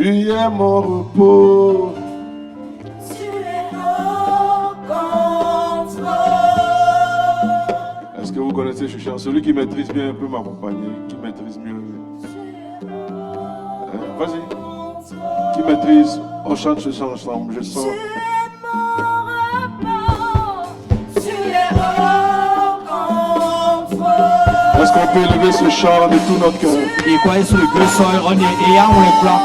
Tu es mon repos. Tu es au contrôle. Est-ce que vous connaissez ce chant? Celui qui maîtrise bien peut m'accompagner. Qui maîtrise mieux? Vas-y. Qui maîtrise? On chante ce chant ensemble. Je sens. Est-ce qu'on peut élever ce chant de tout notre cœur? Et quoi est-ce que le sol on est et à un plan?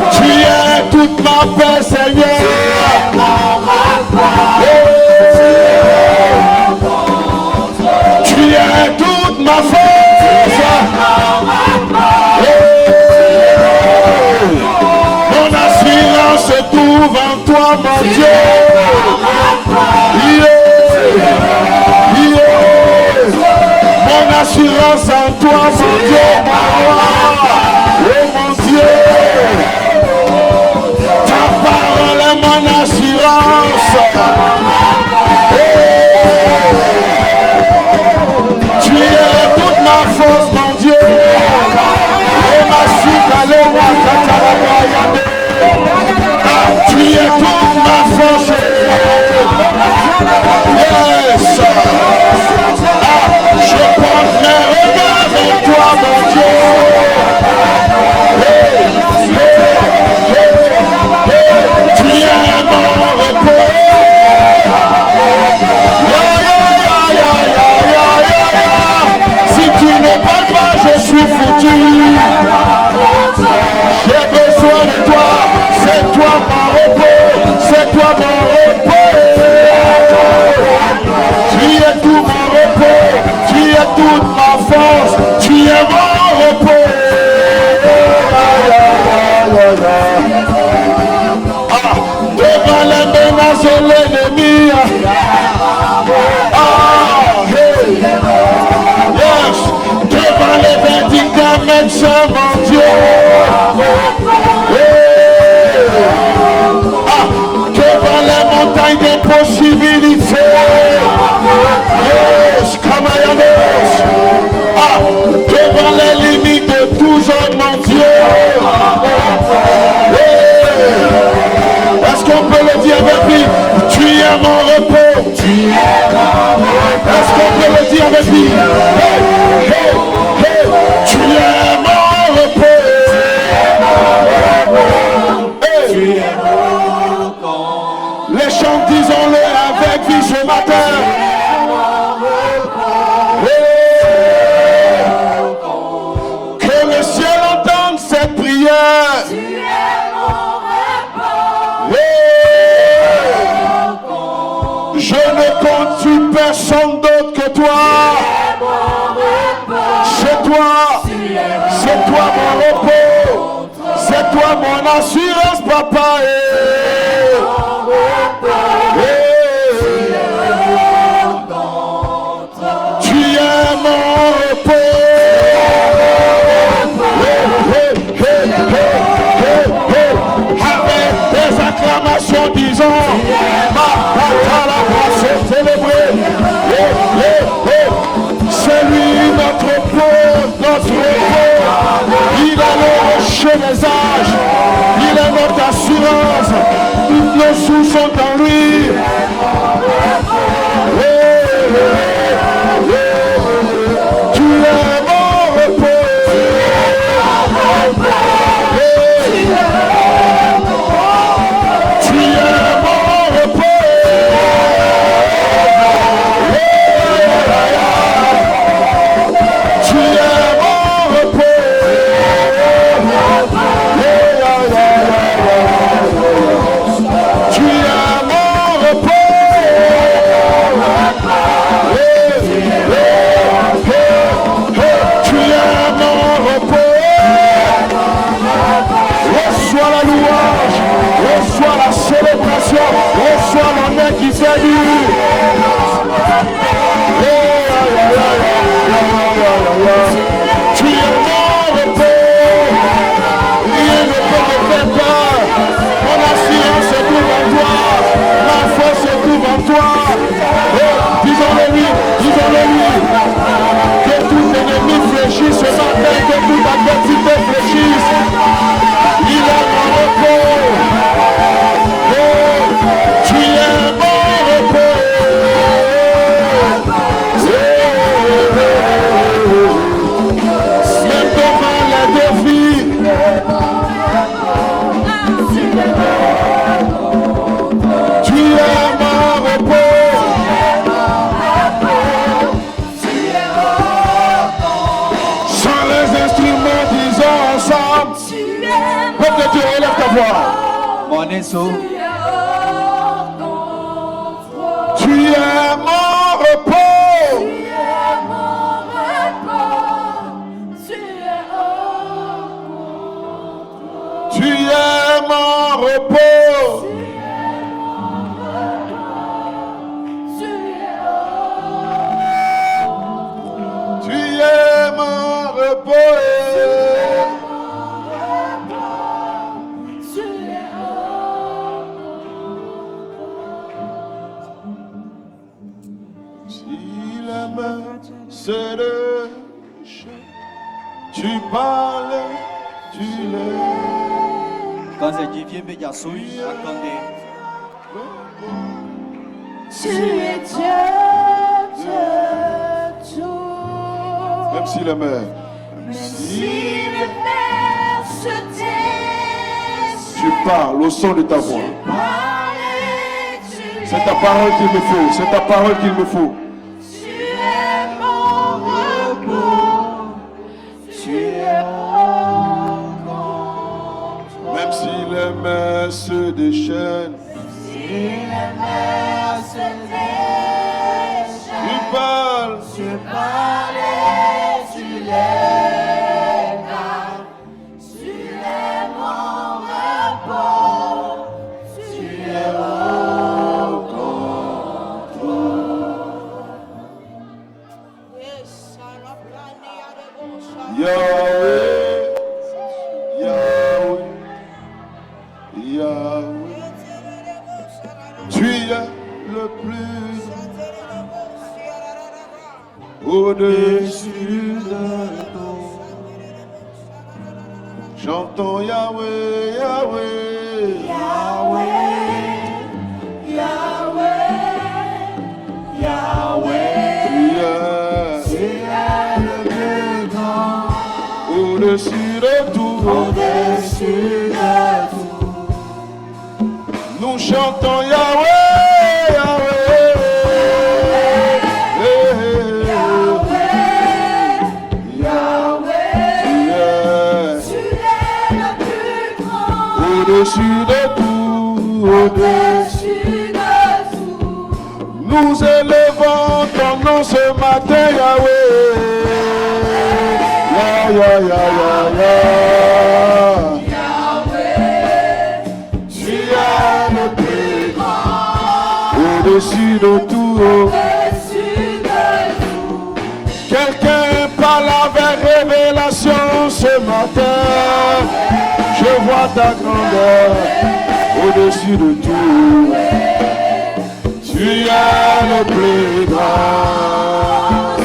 Tu es toute ma paix, Seigneur. ma force. Mon assurance se trouve en toi, mon Dieu. Mon assurance en toi, mon Dieu, mon roi. Oh mon Dieu. Ta parole est mon assurance. Tu es toute ma force, mon Dieu. Et ma suite, allez, tu es toute ma force. Yes. Je porte mes regards vers toi, mon Dieu. Tu es mon repos. Si tu ne parles pas, je suis foutu. J'ai besoin de toi. C'est toi mon repos. C'est toi mon repos. Tu es tout mon repos. Tu es toute ma force. Tu es mon repos. Devant les menaces de l'ennemi. Yes. Devant les verdicts d'un médecin, mon Dieu. Devant les montagnes d'impossibilité. Yes, Kamayanos. Devant les limites de tous hommes, mon Dieu. Est-ce qu'on peut le dire avec lui? Tu es mon repos. Est-ce qu'on peut le dire avec lui? Hey, hey, hey. Tu es mon repos. Hey. Les chants, disons-le avec vie ce matin. Hey. Que le ciel entende cette prière. Je ne compte sur personne d'autre que toi. C'est toi. C'est toi mon repos. C'est toi mon assurance, papa. Tu es mon repos. Avec des acclamations disons c'est lui notre repos, notre repos. Il est le rocher des âges. Il est notre assurance. Toutes nos sources sont en lui. Tu es mon repos. Tu es mon repos. Tu es mon repos. Tu es mon repos. Tu es mon repos. Reçois la louange, reçois la célébration, reçois l'honneur qui t'est dû. Tu es mon repos. Rien ne peut me faire peur. Mon assurance se trouve en toi. Ma force se trouve en toi. Disons-le lui, disons-le lui. Que tout ennemi fléchisse ce matin, que toute adversité fléchisse. Il est mon repos. Tu es mon repos. Même devant les défis. Tu es mon repos. Sans les instruments, disons ensemble. Peuple de Dieu, élève ta voix. Morning, so. Tu es mon repos. c'est le chant. Tu parles, tu l'aimes. Quand c'est Dieu mais il y a souille, attendez. Tu es Dieu de tout. Même si les mers, Même si les mers se taisent, tu parles au son de ta voix. C'est ta C'est parole qu'il me faut, c'est ta parole qu'il me faut. Tu es mon repos, tu es mon contrôle. Même si les mers se déchaînent, Si les mers se déchaînent, tu parles. tu parles et tu les gardes. Tu es mon repos, tu es au contrôle. Yahweh, Yahweh, Yahweh, tu es le plus au-dessus de tout. Chantons Yahweh, Yahweh, Yahweh, Yahweh, Yahweh, tu es tu es le plus grand, au-dessus de tout. au-dessus de tout. Nous chantons Yahweh, Yahweh, Yahweh, tu es le plus grand, au-dessus de tout. au-dessus de tout. Nous élevons ton nom ce matin, Yahweh. Ya, ya, ya, ya, ya. Yahweh, Tu es le plus grand, au-dessus de tout. au-dessus de tout. Quelqu'un parle avec révélation ce matin. Je vois ta grandeur au-dessus de tout. Tu es le plus grand.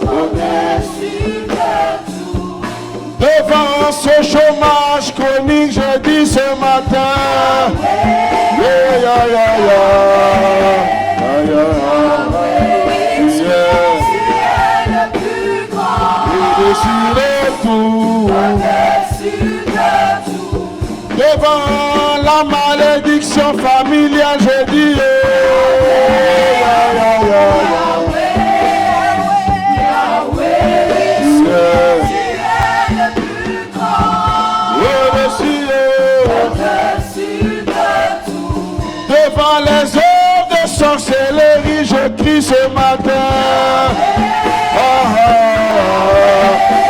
Au-dessus de tout. Devant ce chômage chronique, je dis ce matin. Yeah, yeah, yeah, yeah. Yeah, yeah. Tu es Tu es le plus grand, au-dessus de tout. au-dessus de tout. Devant la malédiction familiale, je dis yeah, yeah, yeah, Yahweh, yeah. Yeah. tu es le plus grand, Au-dessus, au-dessus de tout. devant les œuvres de sorcellerie, je crie ce matin.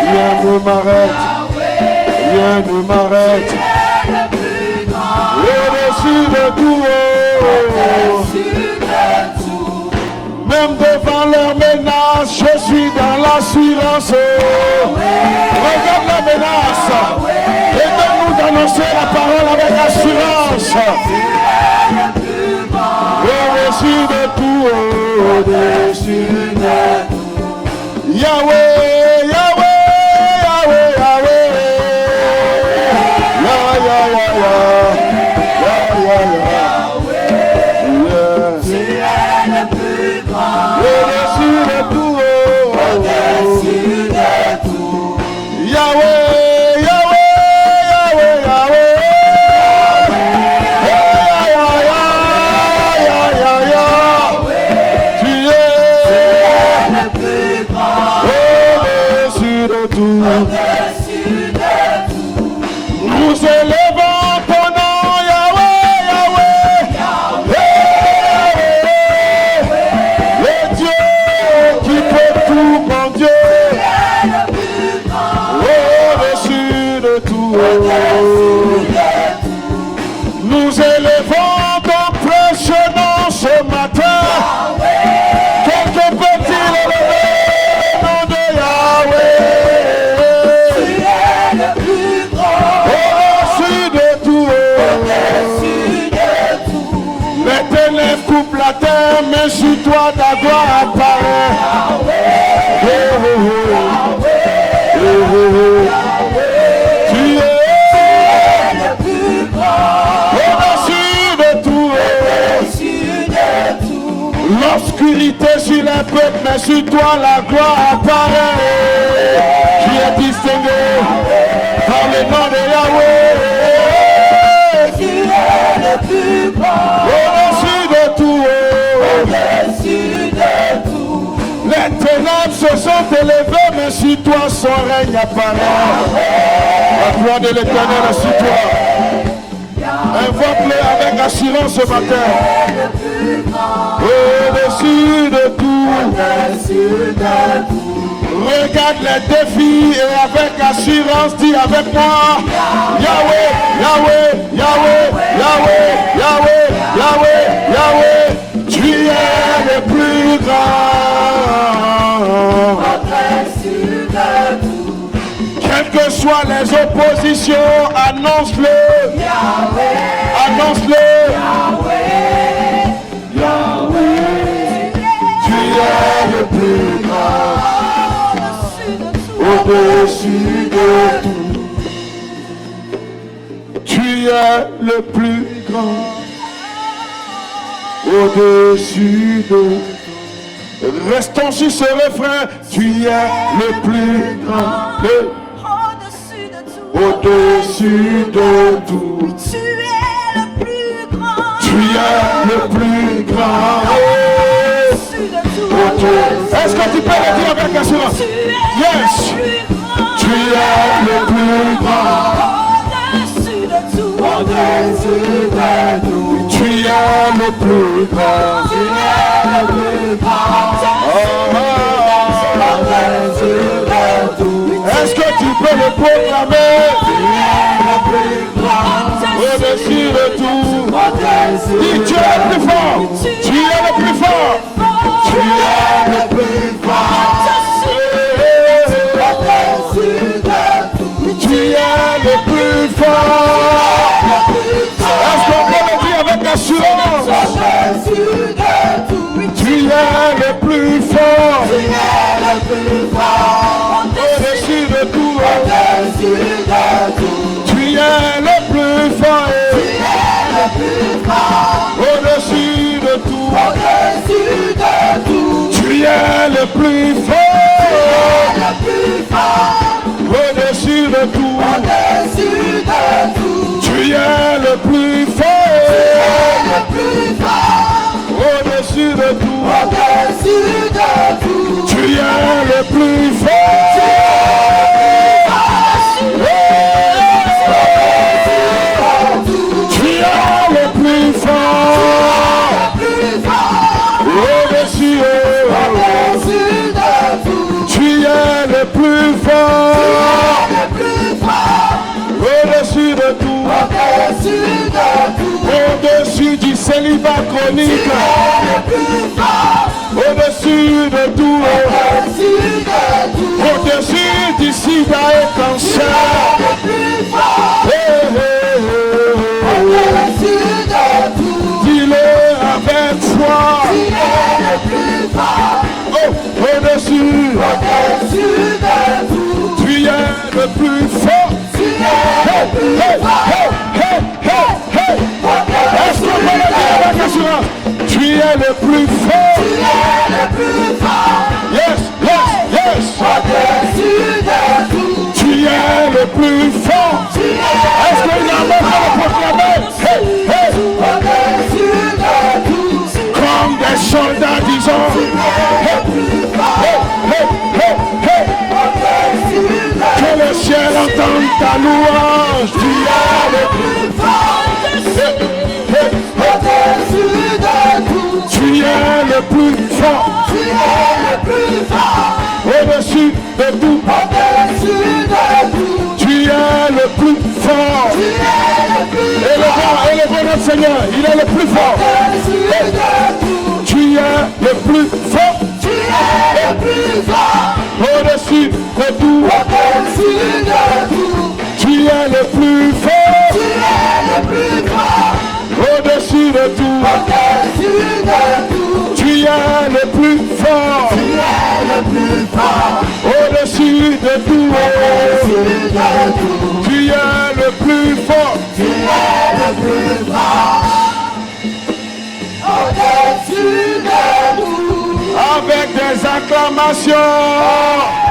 Rien ne m'arrête, rien ne m'arrête. Le plus grand, Au-dessus de tout, au-dessus de tout. même devant leurs menaces, je suis dans l'assurance. Regarde la menace et donne-nous d'annoncer la parole avec assurance. Le plus grand, Au-dessus de tout, au-dessus de tout. Yahweh, Yahweh, Yahweh, Yahweh. Ya, ya, ya, ya. Ya, ya, ya. Yeah. tu es le plus grand, Au-dessus de tout, au-dessus de tout. Yahweh, Yahweh, Yahweh, Yahweh. Ya, ya, ya, ya, ya, ya. Tu es Le plus grand, au-dessus de tout. au-dessus de tout. Nous élevons ton nom, Yahweh, Yahweh. Le Dieu qui peut tout, mon Dieu. Le plus grand, Au-dessus de tout. Nous élevons ton précieux nom ce matin. Quelqu'un peut-il élever le nom de Yahweh? tu es le plus grand, Au-dessus de tout. au-dessus de tout. Les ténèbres coupent la terre, mais sur toi ta gloire apparaît. Tu es le plus grand, au-dessus de tout. L'obscurité sur les peuples, mais sur toi la gloire apparaît. Tu es distingué par le nom de Yahweh. Tu es le plus grand, Au-dessus de tout. au-dessus de tout. Les ténèbres se sont élevées, mais sur toi son règne apparaît. La gloire de l'Éternel est sur toi. Invoque-le avec assurance ce matin. Au-dessus de tout. Regarde les défis et avec assurance dis avec moi. Yahweh, Yahweh, Yahweh, Yahweh, Yahweh, Yahweh, Yahweh. Tu es le plus grand. Quelles que soient les oppositions, annonce-le. Annonce-le. Tu es le plus grand. Au-dessus de tout. Tu es le plus grand. Au-dessus de tout. Restons sur ce refrain. Tu es le plus grand. Au-dessus de tout. Tu es le plus grand. Tu es le plus grand. Est-ce que tu peux le dire avec assurance? Yes. Tu es le plus grand. Au-dessus de tout. Au-dessus de tout. Tu es le plus grand. Tu es le plus grand. Au-dessus de tout. Est-ce que tu peux le proclamer? Tu es le plus grand. Au-dessus de tout. Au-dessus Dis, tu es le plus fort. Tu es le plus fort. Tu es le plus fort. Tu es le plus fort. Est-ce qu'on peut le dire avec assurance? Tu es le plus fort. Au-dessus de tout. Tu es le plus fort. Au-dessus de tout. Tu es le plus fort. Au-dessus de tout. Tu es le plus fort. Au-dessus de tout. Tu es le plus fort. Tu es le plus fort. Au-dessus. Tu es le plus fort. Au-dessus de tout. Au-dessus du célibat chronique. Au-dessus de tout. Au-dessus du sida et cancer. Dis-le avec foi. Oh, au-dessus. Tu es le plus fort. Est-ce qu'on peut le dire avec assurance? Tu es le plus fort. Yes, yes, yes. Tu es le plus fort. Est-ce qu'il y a un moment à proclamer? Hey, hey. Comme des soldats disant hey, hey, hey, hey. Que le ciel entende ta louange. Tu es le plus fort. Tu es le plus fort. Au-dessus de tout. Tu es le plus fort. Élevons notre Seigneur. Il est le plus fort. Tu es le plus fort. Au-dessus de tout. Tu es le plus fort. Au-dessus de tout. Tu es le plus fort. Au-dessus de tout. Tu es le plus fort. Tu es le plus fort. Au-dessus de tout. Avec des acclamations.